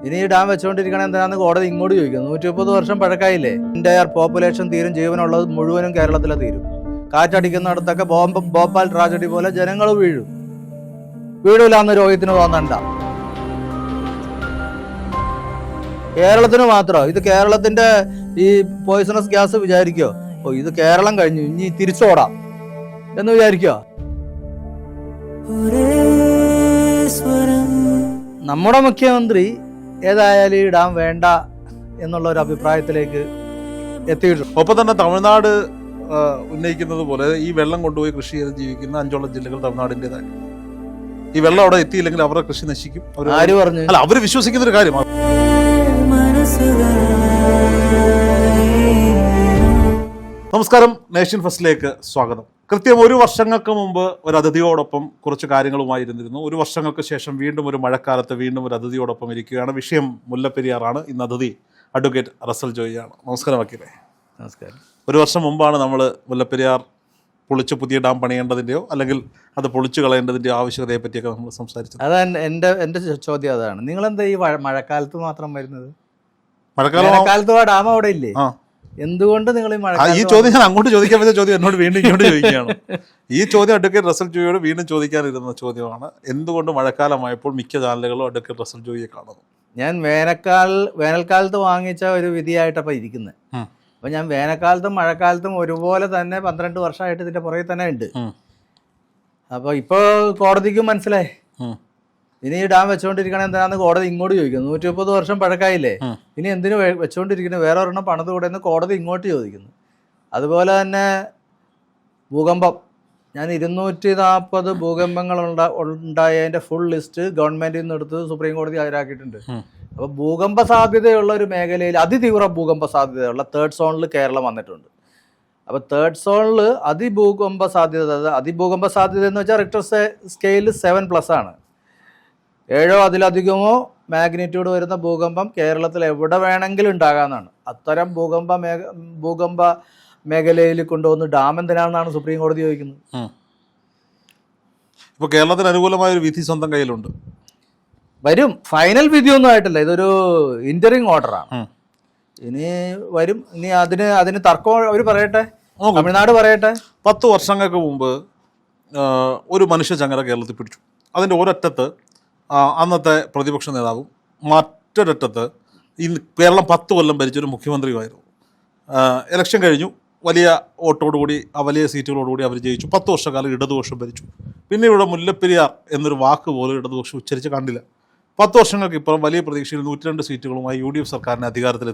ഇനി ഈ ഡാം വെച്ചുകൊണ്ടിരിക്കണേ എന്തിനാന്ന് കോടതി ഇങ്ങോട്ട് ചോദിക്കുന്നു. 130 വർഷം പഴക്കായില്ലേ. എൻ്റയർ പോപ്പുലേഷൻ തീരും, ജീവനുള്ളത് മുഴുവനും കേരളത്തിലെ തീരും. കാറ്റടിക്കുന്നിടത്തൊക്കെ ഭോപ്പാൽ ട്രാജഡി പോലെ ജനങ്ങൾ വീഴും. വീടില്ലാന്ന് രോഗത്തിന് തോന്നണ്ട. കേരളത്തിന് മാത്രം ഇത് കേരളത്തിന്റെ ഈ പോയിസണസ് ഗ്യാസ് വിചാരിക്കോ ഇത് കേരളം കഴിഞ്ഞു ഇനി തിരിച്ചോടാം എന്ന് വിചാരിക്കോ? നമ്മുടെ മുഖ്യമന്ത്രി ഏതായാലും ഈ ഡാം വേണ്ട എന്നുള്ള ഒരു അഭിപ്രായത്തിലേക്ക് എത്തിയിട്ടുണ്ട്. ഒപ്പം തന്നെ തമിഴ്നാട് ഉന്നയിക്കുന്നത് പോലെ ഈ വെള്ളം കൊണ്ടുപോയി കൃഷി ചെയ്ത് ജീവിക്കുന്ന 5ഓളം ജില്ലകൾ തമിഴ്നാടിൻ്റെതായി. ഈ വെള്ളം അവിടെ എത്തിയില്ലെങ്കിൽ അവരുടെ കൃഷി നശിക്കും. ആര് പറഞ്ഞു? അല്ല, അവര് വിശ്വസിക്കുന്ന ഒരു കാര്യമാണ്. നമസ്കാരം, നേഷൻ ഫസ്റ്റിലേക്ക് സ്വാഗതം. കൃത്യം 1 വർഷങ്ങൾക്ക് മുമ്പ് ഒരു അതിഥിയോടൊപ്പം കുറച്ച് കാര്യങ്ങളുമായി ഇരുന്നിരുന്നു. 1 വർഷങ്ങൾക്ക് ശേഷം വീണ്ടും ഒരു മഴക്കാലത്ത് വീണ്ടും ഒരു അതിഥിയോടൊപ്പം ഇരിക്കുകയാണ്. വിഷയം മുല്ലപ്പെരിയാറാണ്. ഇന്ന് അതിഥി അഡ്വക്കേറ്റ് റസൽ ജോയിയാണ്. നമസ്കാരം വക്കീലേ. നമസ്കാരം. 1 വർഷം മുമ്പാണ് നമ്മൾ മുല്ലപ്പെരിയാർ പൊളിച്ച് പുതിയ ഡാം പണിയേണ്ടതിൻ്റെയോ അല്ലെങ്കിൽ അത് പൊളിച്ചു കളയേണ്ടതിൻ്റെയോ ആവശ്യകതയെ പറ്റിയൊക്കെ നമ്മൾ സംസാരിച്ചത്. അതാണ് എൻ്റെ ചോദ്യം. അതാണ്, നിങ്ങളെന്താ ഈ മഴക്കാലത്ത് മാത്രം വരുന്നത്? മഴക്കാലത്ത് ഡാം അവിടെ ഇല്ലേ? എന്തുകൊണ്ട് നിങ്ങൾ ഈ ചോദ്യം ഞാൻ അങ്ങോട്ട് ചോദിക്കാൻ പറ്റിയ ചോദ്യം എന്നോട് വീണ്ടും ഇങ്ങോട്ട് ചോദിക്കുകയാണ്. ഈ ചോദ്യം അഡ്വക്കേറ്റ് റസൽ ജോയിയോട് വീണ്ടും ചോദിക്കാനിരുന്ന ചോദ്യമാണ്. എന്തുകൊണ്ട് മഴക്കാലമായപ്പോൾ മിക്ക ചാനലുകളും അഡ്വക്കേറ്റ് റസൽ ജോയിയെ കാണുന്നു? ഞാൻ വേനൽക്കാലത്ത് വാങ്ങിച്ച ഒരു വിധിയായിട്ടപ്പോൾ ഇരിക്കുന്നത്. അപ്പൊ ഞാൻ വേനൽക്കാലത്തും മഴക്കാലത്തും ഒരുപോലെ തന്നെ 12 വർഷമായിട്ട് ഇതിന്റെ പുറകെ തന്നെ ഉണ്ട്. അപ്പൊ ഇപ്പൊ കോടതിക്കും മനസ്സിലായി ഇനി ഈ ഡാം വെച്ചുകൊണ്ടിരിക്കണേ എന്തിനാന്ന് കോടതി ഇങ്ങോട്ട് ചോദിക്കുന്നു. 130 വർഷം പഴക്കായില്ലേ, ഇനി എന്തിനു വെച്ചുകൊണ്ടിരിക്കുന്നത്? വേറെ ഒരെണ്ണം പണിത് കൂടെ എന്ന് കോടതി ഇങ്ങോട്ട് ചോദിക്കുന്നു. അതുപോലെ തന്നെ ഭൂകമ്പം, ഞാൻ 240 ഭൂകമ്പങ്ങൾ ഉണ്ടായതിന്റെ ഫുൾ ലിസ്റ്റ് ഗവൺമെന്റിൽ നിന്ന് എടുത്ത് സുപ്രീം കോടതി ഹാജരാക്കിയിട്ടുണ്ട്. അപ്പോൾ ഭൂകമ്പ സാധ്യതയുള്ള ഒരു മേഖലയിൽ, അതിതീവ്ര ഭൂകമ്പ സാധ്യതയുള്ള 3rd സോണിൽ കേരളം വന്നിട്ടുണ്ട്. അപ്പോൾ 3rd സോണിൽ അതിഭൂകമ്പ സാധ്യത എന്ന് വെച്ചാൽ റിക്ടർ സ്കെയിലിൽ 7+ ആണ്. 7 അതിലധികമോ മാഗ്നിറ്റ്യൂഡ് വരുന്ന ഭൂകമ്പം കേരളത്തിൽ എവിടെ വേണമെങ്കിലും ഉണ്ടാകാമെന്നാണ്. അത്തരം ഭൂകമ്പ മേഖലയിൽ കൊണ്ടുവന്ന് ഡാം എന്തിനാണെന്നാണ് സുപ്രീം കോടതി ചോദിക്കുന്നത്. ഇപ്പോൾ കേരളത്തിന് അനുകൂലമായ ഒരു വിധി സ്വന്തം കയ്യിലുണ്ട്. വരും. ഫൈനൽ വിധിയൊന്നും ആയിട്ടില്ല, ഇതൊരു ഇന്ററിംഗ് ഓർഡറാണ്. ഇനി വരും. ഇനി അതിന് തർക്കം അവർ പറയട്ടെ, തമിഴ്നാട് പറയട്ടെ. 10 വർഷങ്ങൾക്ക് മുമ്പ് ഒരു മനുഷ്യ ചങ്ങല കേരളത്തിൽ പിടിച്ചു. അതിൻ്റെ ഒരറ്റത്ത് അന്നത്തെ പ്രതിപക്ഷ നേതാവും മറ്റൊരറ്റത്ത് കേരളം 10 കൊല്ലം ഭരിച്ചൊരു മുഖ്യമന്ത്രിയുമായിരുന്നു. ഇലക്ഷൻ കഴിഞ്ഞു, വലിയ വോട്ടോടുകൂടി വലിയ സീറ്റുകളോടുകൂടി അവർ ജയിച്ചു. 10 വർഷക്കാലം ഇടതുപക്ഷം ഭരിച്ചു. പിന്നെ ഇവിടെ മുല്ലപ്പെരിയാർ എന്നൊരു വാക്ക് പോലും ഇടതുപക്ഷം ഉച്ചരിച്ച് കണ്ടില്ല. 10 വർഷങ്ങൾക്ക് ഇപ്പുറം വലിയ പ്രതീക്ഷയിൽ 102 സീറ്റുകളുമായി UDF സർക്കാരിനെ അധികാരത്തിൽ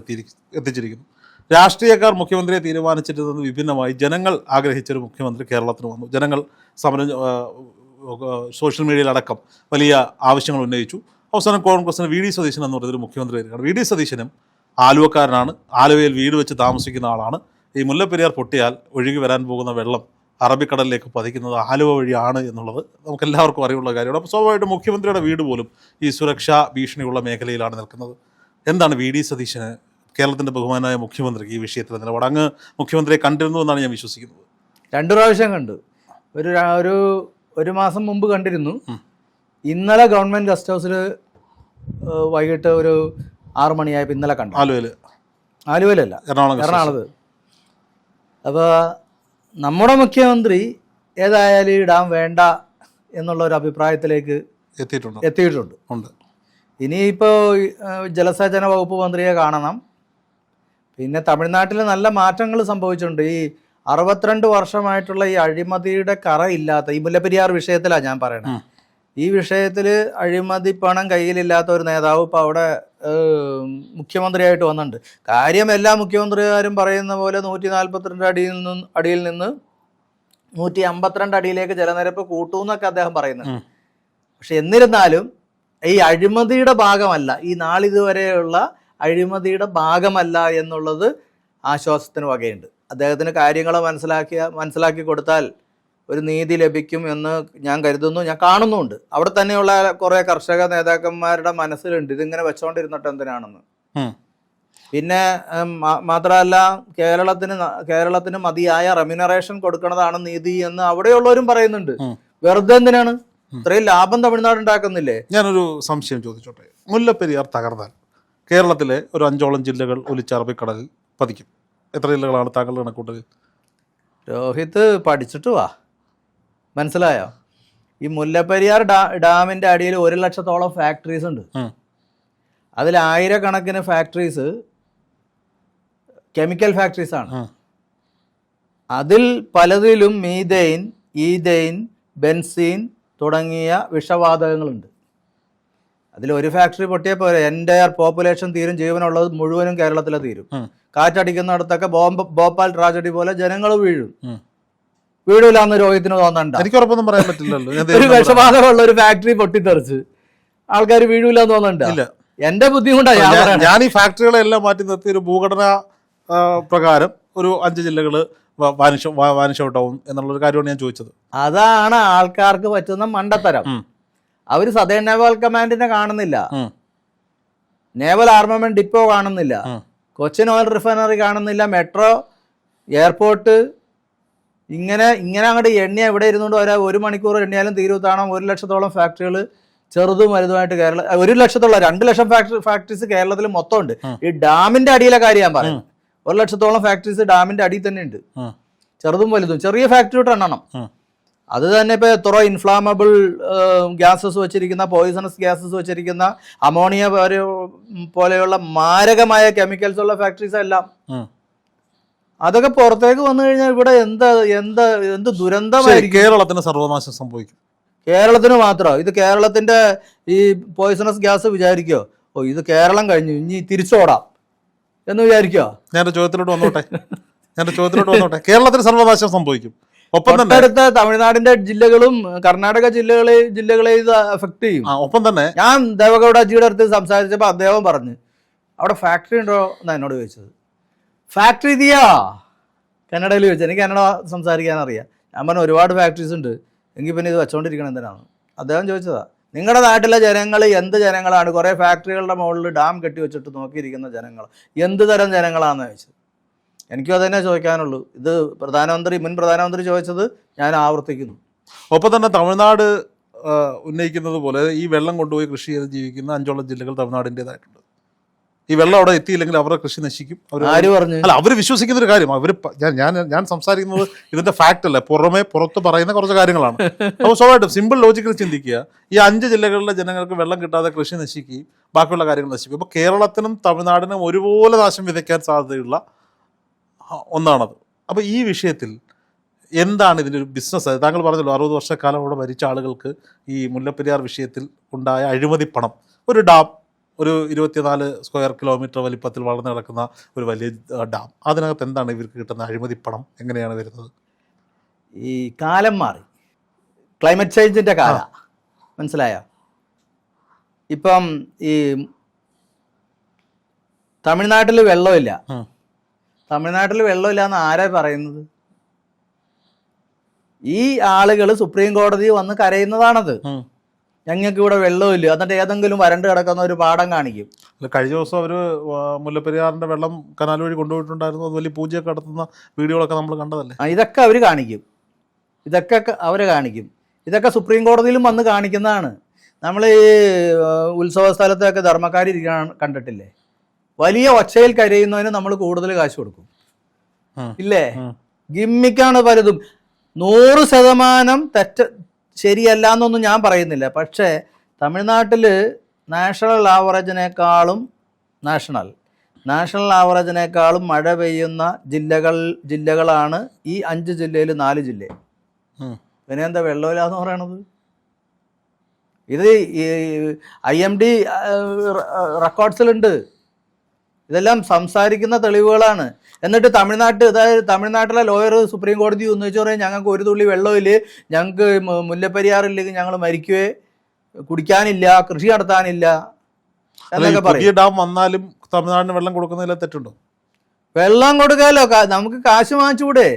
എത്തിച്ചിരിക്കുന്നു. രാഷ്ട്രീയക്കാർ മുഖ്യമന്ത്രിയെ തീരുമാനിച്ചിരുന്നത് വിഭിന്നമായി ജനങ്ങൾ ആഗ്രഹിച്ചൊരു മുഖ്യമന്ത്രി കേരളത്തിന് വന്നു. ജനങ്ങൾ സോഷ്യൽ മീഡിയയിലടക്കം വലിയ ആവശ്യങ്ങൾ ഉന്നയിച്ചു. അവസാനം കോൺഗ്രസിന് VD സതീശൻ എന്ന് പറയുന്നൊരു മുഖ്യമന്ത്രി വരികയാണ്. VD സതീശനും ആലുവക്കാരനാണ്, ആലുവയിൽ വീട് വെച്ച് താമസിക്കുന്ന ആളാണ്. ഈ മുല്ലപ്പെരിയാർ പൊട്ടിയാൽ ഒഴുകി വരാൻ പോകുന്ന വെള്ളം അറബിക്കടലിലേക്ക് പതിക്കുന്നത് ആലുവ വഴിയാണ് എന്നുള്ളത് നമുക്കെല്ലാവർക്കും അറിയുള്ള കാര്യമാണ്. അപ്പോൾ സ്വാഭാവികമായിട്ടും മുഖ്യമന്ത്രിയുടെ വീട് പോലും ഈ സുരക്ഷാ ഭീഷണിയുള്ള മേഖലയിലാണ് നിൽക്കുന്നത്. എന്താണ് VD സതീശന്, കേരളത്തിൻ്റെ ബഹുമാനായ മുഖ്യമന്ത്രിക്ക് ഈ വിഷയത്തിൽ നിലപാട്? അങ്ങ് മുഖ്യമന്ത്രിയെ കണ്ടിരുന്നു എന്നാണ് ഞാൻ വിശ്വസിക്കുന്നത്. 2 പ്രാവശ്യം കണ്ടു. ഒരു മാസം മുമ്പ് കണ്ടിരുന്നു. ഇന്നലെ ഗവൺമെന്റ് ഗസ്റ്റ് ഹൗസിൽ വൈകിട്ട് ഒരു 6 മണിയായപ്പോൾ ഇന്നലെ കണ്ടു. ആലുവയിലല്ല, എറണാകുളത്ത്. അപ്പോൾ നമ്മുടെ മുഖ്യമന്ത്രി ഏതായാലും ഈ ഡാം വേണ്ട എന്നുള്ള ഒരു അഭിപ്രായത്തിലേക്ക് എത്തിയിട്ടുണ്ട്. ഇനിയിപ്പോൾ ജലസേചന വകുപ്പ് മന്ത്രിയെ കാണണം. പിന്നെ തമിഴ്നാട്ടിൽ നല്ല മാറ്റങ്ങൾ സംഭവിച്ചിട്ടുണ്ട്. ഈ 62 വർഷമായിട്ടുള്ള ഈ അഴിമതിയുടെ കറ ഇല്ലാത്ത, ഈ മുല്ലപ്പെരിയാർ വിഷയത്തിലാണ് ഞാൻ പറയണത്. ഈ വിഷയത്തിൽ അഴിമതി പണം കയ്യിലില്ലാത്ത ഒരു നേതാവ് ഇപ്പോൾ അവിടെ മുഖ്യമന്ത്രിയായിട്ട് വന്നിട്ടുണ്ട്. കാര്യം എല്ലാ മുഖ്യമന്ത്രിമാരും പറയുന്ന പോലെ 142 അടിയിൽ നിന്ന് 152 അടിയിലേക്ക് ജലനിരപ്പ് കൂട്ടുമെന്നൊക്കെ അദ്ദേഹം പറയുന്നുണ്ട്. പക്ഷെ എന്നിരുന്നാലും ഈ അഴിമതിയുടെ ഭാഗമല്ല, ഈ നാളിതുവരെയുള്ള അഴിമതിയുടെ ഭാഗമല്ല എന്നുള്ളത് ആശ്വാസത്തിന് വകയുണ്ട്. അദ്ദേഹത്തിന് കാര്യങ്ങൾ മനസ്സിലാക്കി കൊടുത്താൽ ഒരു നീതി ലഭിക്കും എന്ന് ഞാൻ കരുതുന്നു, ഞാൻ കാണുന്നുമുണ്ട്. അവിടെ തന്നെയുള്ള കുറേ കർഷക നേതാക്കന്മാരുടെ മനസ്സിലുണ്ട് ഇതിങ്ങനെ വെച്ചോണ്ടിരുന്നിട്ട് എന്തിനാണെന്ന്. പിന്നെ മാത്രമല്ല കേരളത്തിന് മതിയായ റെമ്യൂണറേഷൻ കൊടുക്കുന്നതാണ് നീതി എന്ന് അവിടെയുള്ളവരും പറയുന്നുണ്ട്. വെറുതെ എന്തിനാണ്? ഇത്രയും ലാഭം തമിഴ്നാട് ഉണ്ടാക്കുന്നില്ലേ? ഞാനൊരു സംശയം ചോദിച്ചോട്ടെ. മുല്ലപ്പെരിയാർ തകർന്നാൽ കേരളത്തിലെ ഒരു 5ഓളം ജില്ലകൾ ഒലിച്ച് അറബിക്കടലിൽ പതിക്കും. എത്ര ജില്ലകളാണ് താങ്കളുടെ കണക്കൂട്ടൽ? രോഹിത് പഠിച്ചിട്ട് വാ, മനസ്സിലായോ? ഈ മുല്ലപ്പെരിയാർ ഡാമിൻ്റെ അടിയിൽ 1 ലക്ഷത്തോളം ഫാക്ടറീസ് ഉണ്ട്. അതിൽ 1000കണക്കിന് ഫാക്ടറീസ് കെമിക്കൽ ഫാക്ടറീസാണ്. അതിൽ പലതിലും മീഥെയ്ൻ, ഈഥെയ്ൻ, ബെൻസീൻ തുടങ്ങിയ വിഷവാതകങ്ങളുണ്ട്. അതിലൊരു ഫാക്ടറി പൊട്ടിയാൽ പോരെ എൻ്റയർ പോപ്പുലേഷൻ തീരും, ജീവനുള്ളത് മുഴുവനും കേരളത്തിലെ തീരും. കാറ്റടിക്കുന്നിടത്തൊക്കെ ഭോപ്പാൽ ട്രാജഡി പോലെ ജനങ്ങൾ വീഴൂല എന്ന് രോഹിത്തിന് തോന്നണ്ട. എനിക്ക് ഉറപ്പൊന്നും പറയാൻ പറ്റില്ലല്ലോ. ഒരു വിഷവാതകമുള്ള ഒരു ഫാക്ടറി പൊട്ടിത്തെറിച്ച് ആൾക്കാർ വീഴൂല എന്ന് തോന്നണ്ട. എന്റെ ബുദ്ധിമുട്ടാണ്. ഞാൻ ഈ ഫാക്ടറികളെല്ലാം മാറ്റി നിർത്തി ഒരു ഭൂഘടന പ്രകാരം ഒരു 5 ജില്ലകൾ വാനിഷ് ഔട്ട് ആവും എന്നുള്ളൊരു കാര്യമാണ് ഞാൻ ചോദിച്ചത്. അതാണ് ആൾക്കാർക്ക് പറ്റുന്ന മണ്ടത്തരം. അവർ സദേൺ നേവൽ കമാൻഡിനെ കാണുന്നില്ല, നേവൽ ആർമമെന്റ് ഡിപ്പോ കാണുന്നില്ല, കൊച്ചിൻ ഓയിൽ റിഫൈനറി കാണുന്നില്ല, മെട്രോ, എയർപോർട്ട്, ഇങ്ങനെ അങ്ങോട്ട് എണ്ണ എവിടെ ഇരുന്നുകൊണ്ട് വരാം. 1 മണിക്കൂർ എണ്ണിയാലും തീരുത്താണം. 1 ലക്ഷത്തോളം ഫാക്ടറികൾ ചെറുതും വലുതുമായിട്ട് 1 ലക്ഷത്തോളം 2 ലക്ഷം ഫാക്ടറീസ് കേരളത്തിൽ മൊത്തം ഉണ്ട്. ഈ ഡാമിന്റെ അടിയിലെ കാര്യം ഞാൻ പറയുന്നത്. 1 ലക്ഷത്തോളം ഫാക്ടറീസ് ഡാമിന്റെ അടിയിൽ തന്നെ ഉണ്ട്, ചെറുതും വലുതും. ചെറിയ ഫാക്ടറി എണ്ണണം. അത് തന്നെ ഇപ്പോൾ എത്ര ഇൻഫ്ലാമബിൾ ഗ്യാസസ് വെച്ചിരിക്കുന്ന, പോയിസണസ് ഗ്യാസസ് വെച്ചിരിക്കുന്ന, അമോണിയ പോലെയുള്ള മാരകമായ കെമിക്കൽസ് ഉള്ള ഫാക്ടറീസ് എല്ലാം. അതൊക്കെ പുറത്തേക്ക് വന്നു കഴിഞ്ഞാൽ ഇവിടെ എന്ത് ദുരന്തമായിരിക്കും. കേരളത്തിന് സർവനാശം സംഭവിക്കും. കേരളത്തിന് മാത്രമോ? ഇത് കേരളത്തിന്റെ ഈ പോയിസണസ് ഗ്യാസ് വിചാരിക്കോ ഇത് കേരളം കഴിഞ്ഞു ഇനി തിരിച്ചോടാം എന്ന് വിചാരിക്കോ? ഞാൻ ചോദ്യത്തിലോട്ട് വന്നോട്ടെ. കേരളത്തിന് സർവനാശം സംഭവിക്കും. ഒപ്പം തന്നെ അടുത്ത തമിഴ്നാടിന്റെ ജില്ലകളും കർണാടക ജില്ലകളെ ഇത് എഫക്ട് ചെയ്യും. ഒപ്പം തന്നെ ഞാൻ ദേവഗൌഡജിയുടെ അടുത്ത് സംസാരിച്ചപ്പോൾ അദ്ദേഹം പറഞ്ഞു അവിടെ ഫാക്ടറി ഉണ്ടോ എന്നാ എന്നോട് ചോദിച്ചത്. ഫാക്ടറി ഇതിയാ കന്നഡയിൽ ചോദിച്ചത്. എനിക്ക് കന്നഡ സംസാരിക്കാൻ അറിയാം. ഞാൻ പറഞ്ഞു ഒരുപാട് ഫാക്ടറീസ് ഉണ്ട്, എങ്കിൽ പിന്നെ ഇത് വെച്ചോണ്ടിരിക്കണം എന്തിനാണ്? അദ്ദേഹം ചോദിച്ചതാ നിങ്ങളുടെ നാട്ടിലെ ജനങ്ങൾ എന്ത് ജനങ്ങളാണ്? കുറേ ഫാക്ടറികളുടെ മുകളിൽ ഡാം കെട്ടി വെച്ചിട്ട് നോക്കിയിരിക്കുന്ന ജനങ്ങൾ എന്ത് തരം ജനങ്ങളാണെന്ന് ചോദിച്ചത്. എനിക്കും അതന്നെ ചോദിക്കാനുള്ളൂ. ഇത് മുൻ പ്രധാനമന്ത്രി ചോദിച്ചത് ഞാൻ ആവർത്തിക്കുന്നു. ഒപ്പം തന്നെ തമിഴ്നാട് ഉന്നയിക്കുന്നത് പോലെ ഈ വെള്ളം കൊണ്ടുപോയി കൃഷി ചെയ്ത് ജീവിക്കുന്ന 5ഓളം ജില്ലകൾ തമിഴ്നാടിൻ്റെതായിട്ടുണ്ട്. ഈ വെള്ളം അവിടെ എത്തിയില്ലെങ്കിൽ അവരുടെ കൃഷി നശിക്കും. ആര് പറഞ്ഞു? അല്ല, അവർ വിശ്വസിക്കുന്ന ഒരു കാര്യം. ഞാൻ സംസാരിക്കുന്നത് ഇതിന്റെ ഫാക്ട് അല്ല, പുറത്ത് പറയുന്ന കുറച്ച് കാര്യങ്ങളാണ്. അപ്പോൾ സ്വാഭാവികമായിട്ടും സിമ്പിൾ ലോജിക്കൽ ചിന്തിക്കുക, ഈ 5 ജില്ലകളിലെ ജനങ്ങൾക്ക് വെള്ളം കിട്ടാതെ കൃഷി നശിക്കുകയും ബാക്കിയുള്ള കാര്യങ്ങൾ നശിക്കും. അപ്പോൾ കേരളത്തിനും തമിഴ്നാടിനും ഒരുപോലെ നാശം വിതയ്ക്കാൻ സാധ്യതയുള്ള ഒന്നാണത്. അപ്പോൾ ഈ വിഷയത്തിൽ എന്താണ് ഇതിൻ്റെ ഒരു ബിസിനസ്? താങ്കൾ പറഞ്ഞല്ലോ 60 വർഷക്കാലം അവിടെ ഭരിച്ച ആളുകൾക്ക് ഈ മുല്ലപ്പെരിയാർ വിഷയത്തിൽ ഉണ്ടായ അഴിമതി പണം, ഒരു ഡാം, ഒരു 24 സ്ക്വയർ കിലോമീറ്റർ വലിപ്പത്തിൽ വളർന്നു കിടക്കുന്ന ഒരു വലിയ ഡാം, അതിനകത്ത് എന്താണ് ഇവർക്ക് കിട്ടുന്ന അഴിമതി പണം? എങ്ങനെയാണ് വരുന്നത്? ഈ കാലം മാറി, ക്ലൈമറ്റ് ചേഞ്ചിൻ്റെ കാലം, മനസ്സിലായോ? ഇപ്പം ഈ തമിഴ്നാട്ടിൽ വെള്ളമില്ല. തമിഴ്നാട്ടിൽ വെള്ളമില്ല എന്ന് ആരാ പറയുന്നത്? ഈ ആളുകൾ സുപ്രീം കോടതി വന്ന് കരയുന്നതാണത്. ഞങ്ങൾക്ക് ഇവിടെ വെള്ളമില്ല. എന്നിട്ട് ഏതെങ്കിലും വരണ്ട് കിടക്കുന്ന ഒരു പാടം കാണിക്കും. കഴിഞ്ഞ ദിവസം അവർ മുല്ലപ്പെരിയാറിന്റെ വെള്ളം കനാൽ വഴി കൊണ്ടുപോയിട്ടുണ്ടായിരുന്നു. അത് വലിയ പൂജയൊക്കെ നടത്തുന്ന വീഡിയോകളൊക്കെ നമ്മൾ കണ്ടതല്ലേ. ഇതൊക്കെ അവർ കാണിക്കും. ഇതൊക്കെ സുപ്രീം കോടതിയിലും വന്ന് കാണിക്കുന്നതാണ്. നമ്മൾ ഈ ഉത്സവ സ്ഥലത്തൊക്കെ ധർമ്മക്കാർ ഇരിക്കാൻ കണ്ടിട്ടില്ലേ? വലിയ ഒച്ചയിൽ കരയുന്നതിന് നമ്മൾ കൂടുതൽ കാശ് കൊടുക്കും, ഇല്ലേ? ഗിമ്മിക്കാണ് പലതും. 100% ശരിയല്ല എന്നൊന്നും ഞാൻ പറയുന്നില്ല. പക്ഷേ തമിഴ്നാട്ടിൽ നാഷണൽ ആവറേജിനേക്കാളും മഴ പെയ്യുന്ന ജില്ലകളാണ് ഈ 5 ജില്ലയിൽ 4 ജില്ല. പിന്നെ എന്താ വെള്ളമില്ല എന്ന് പറയണത്? ഇത് IMD റെക്കോർഡ്സിലുണ്ട്. ഇതെല്ലാം സംസാരിക്കുന്ന തെളിവുകളാണ്. എന്നിട്ട് തമിഴ്നാട്ടിലെ ലോയർ സുപ്രീം കോടതി ഉന്നയിച്ചു പറയാം ഞങ്ങൾക്ക് ഒരു തുള്ളി വെള്ളമില്ല, ഞങ്ങൾക്ക് മുല്ലപ്പെരിയാറില്ലെങ്കിൽ ഞങ്ങൾ മരിക്കുവേ, കുടിക്കാനില്ല, കൃഷി നടത്താനില്ല എന്നൊക്കെ പറയും. ഡാം വന്നാലും തമിഴ്നാടിന് വെള്ളം കൊടുക്കുന്നതിൽ തെറ്റുണ്ടോ? വെള്ളം കൊടുക്കാമല്ലോ, നമുക്ക് കാശ് വാങ്ങിച്ചുകൂടെ?